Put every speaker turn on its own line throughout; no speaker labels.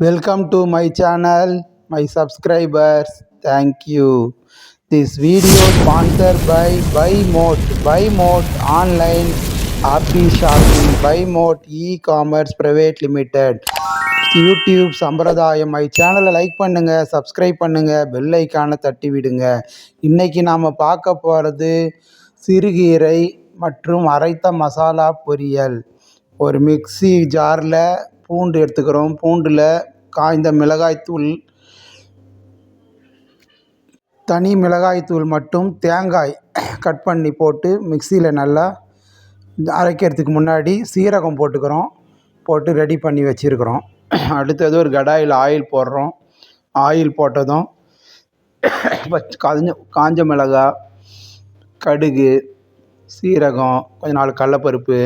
Welcome to my channel, my subscribers. Thank you. This video sponsored by BuyMode. BuyMode online RP shopping. BuyMode e-commerce private limited. YouTube சம்பிரதாயம் my சேனலை like பண்ணுங்கள், subscribe பண்ணுங்கள், bell ஐக்கானை தட்டி விடுங்க. இன்றைக்கி நாம் பார்க்க போகிறது சிறுகீரை மற்றும் அரைத்த மசாலா பொரியல். ஒரு மிக்ஸி ஜாரில் பூண்டு எடுத்துக்கிறோம். பூண்டில் காய்ந்த மிளகாய்த்தூள், தனி மிளகாய்த்தூள் மட்டும் தேங்காய் கட் பண்ணி போட்டு மிக்சியில் நல்லா அரைக்கிறதுக்கு முன்னாடி சீரகம் போட்டுக்கிறோம். போட்டு ரெடி பண்ணி வச்சுருக்கிறோம். அடுத்தது ஒரு கடாயில் ஆயில் போடுறோம். ஆயில் போட்டதும் காஞ்ச மிளகாய், கடுகு, சீரகம், கொஞ்ச நாள் கடலப்பருப்பு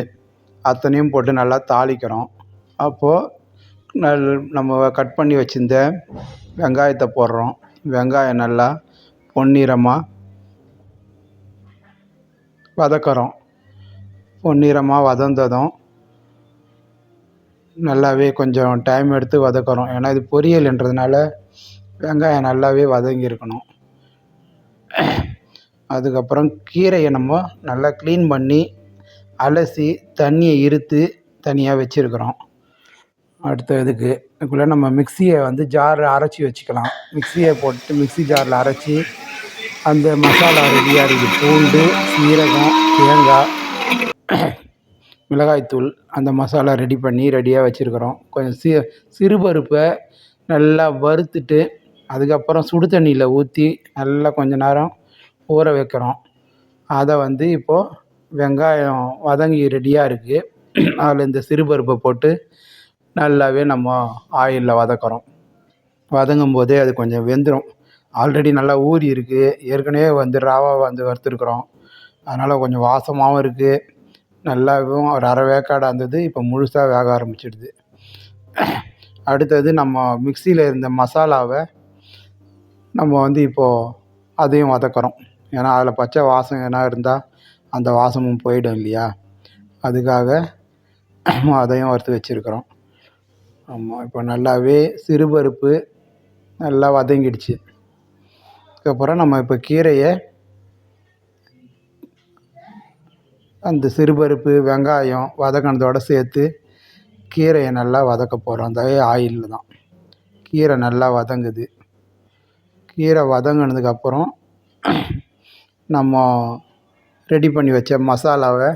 அத்தனையும் போட்டு நல்லா தாளிக்கிறோம். அப்போது நம்ம கட் பண்ணி வச்சுருந்த வெங்காயத்தை போடுறோம். வெங்காயம் நல்லா பொன்னிறமாக வதக்கிறோம். பொன்னிறமாக வதந்ததும் நல்லாவே கொஞ்சம் டைம் எடுத்து வதக்கிறோம். ஏன்னா இது பொரியல்ன்றதுனால வெங்காயம் நல்லாவே வதங்கியிருக்கணும். அதுக்கப்புறம் கீரையை நம்ம நல்லா க்ளீன் பண்ணி அலசி தண்ணியை இருத்து தனியாக வச்சுருக்கிறோம். இதுக்குள்ளே நம்ம மிக்சியை ஜாரில் அரைச்சி வச்சுக்கலாம். மிக்சியை போட்டு மிக்சி ஜாரில் அரைச்சி அந்த மசாலா ரெடியாக இருக்குது. பூண்டு, சீரகம், தேங்காய், மிளகாய்த்தூள், அந்த மசாலா ரெடி பண்ணி ரெடியாக வச்சுருக்கிறோம். கொஞ்சம் சிறுபருப்பை நல்லா வறுத்துட்டு அதுக்கப்புறம் சுடு தண்ணியில் ஊற்றி நல்லா கொஞ்ச நேரம் ஊற வைக்கிறோம். அதை இப்போது வெங்காயம் வதங்கி ரெடியாக இருக்குது. அதில் இந்த சிறுபருப்பை போட்டு நல்லாவே நம்ம ஆயிலில் வதக்கிறோம். வதங்கும் போதே அது கொஞ்சம் வெந்துடும். ஆல்ரெடி நல்லா ஊறி இருக்குது. ஏற்கனவே ராவாக வறுத்துருக்குறோம். அதனால் கொஞ்சம் வாசமாகவும் இருக்குது. நல்லாவும் ஒரு அரை வேக்காடாக இருந்தது. இப்போ முழுசாக வேக ஆரம்பிச்சிடுது. அடுத்தது நம்ம மிக்சியில் இருந்த மசாலாவை நம்ம இப்போது அதையும் வதக்கிறோம். ஏன்னா அதில் பச்சை வாசம் எதனா இருந்தால் அந்த வாசமும் போயிடும் இல்லையா, அதுக்காக அதையும் வறுத்து வச்சுருக்கிறோம். ஆமாம், இப்போ நல்லாவே சிறுபருப்பு நல்லா வதங்கிடுச்சு. அதுக்கப்புறம் நம்ம இப்போ கீரையை அந்த சிறுபருப்பு வெங்காயம் வதக்கினதோடு சேர்த்து கீரையை நல்லா வதக்க போகிறோம். அந்த ஆயிலில் தான் கீரை நல்லா வதங்குது. கீரை வதங்கினதுக்கப்புறம் நம்ம ரெடி பண்ணி வச்ச மசாலாவை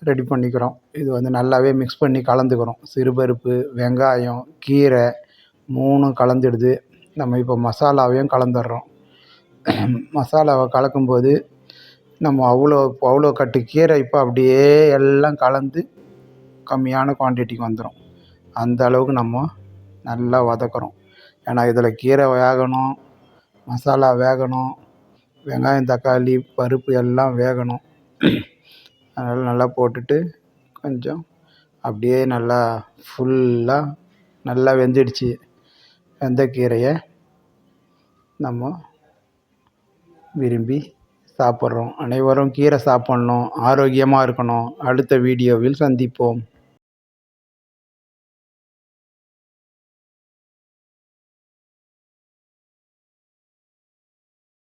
ரெடி பண்ணிக்கிறோம். இது நல்லாவே மிக்ஸ் பண்ணி கலந்துக்கிறோம். சிறுபருப்பு, வெங்காயம், கீரை மூணும் கலந்துடுது. நம்ம இப்போ மசாலாவையும் கலந்துடுறோம். மசாலாவை கலக்கும்போது நம்ம அவ்வளோ கட்டு கீரை இப்போ அப்படியே எல்லாம் கலந்து கம்மியான குவான்டிட்டிக்கு வந்துடும். அந்த அளவுக்கு நம்ம நல்லா வதக்குறோம். ஏன்னா இதில் கீரை வேகணும், மசாலா வேகணும், வெங்காயம், தக்காளி, பருப்பு எல்லாம் வேகணும். அதனால் நல்லா போட்டுட்டு கொஞ்சம் அப்படியே நல்லா ஃபுல்லாக நல்லா வெந்துடுச்சு. வெந்த கீரையை நம்ம விரும்பி சாப்பிட்றோம். அனைவரும் கீரை சாப்பிட்ணும், ஆரோக்கியமாக இருக்கணும். அடுத்த வீடியோவில் சந்திப்போம்.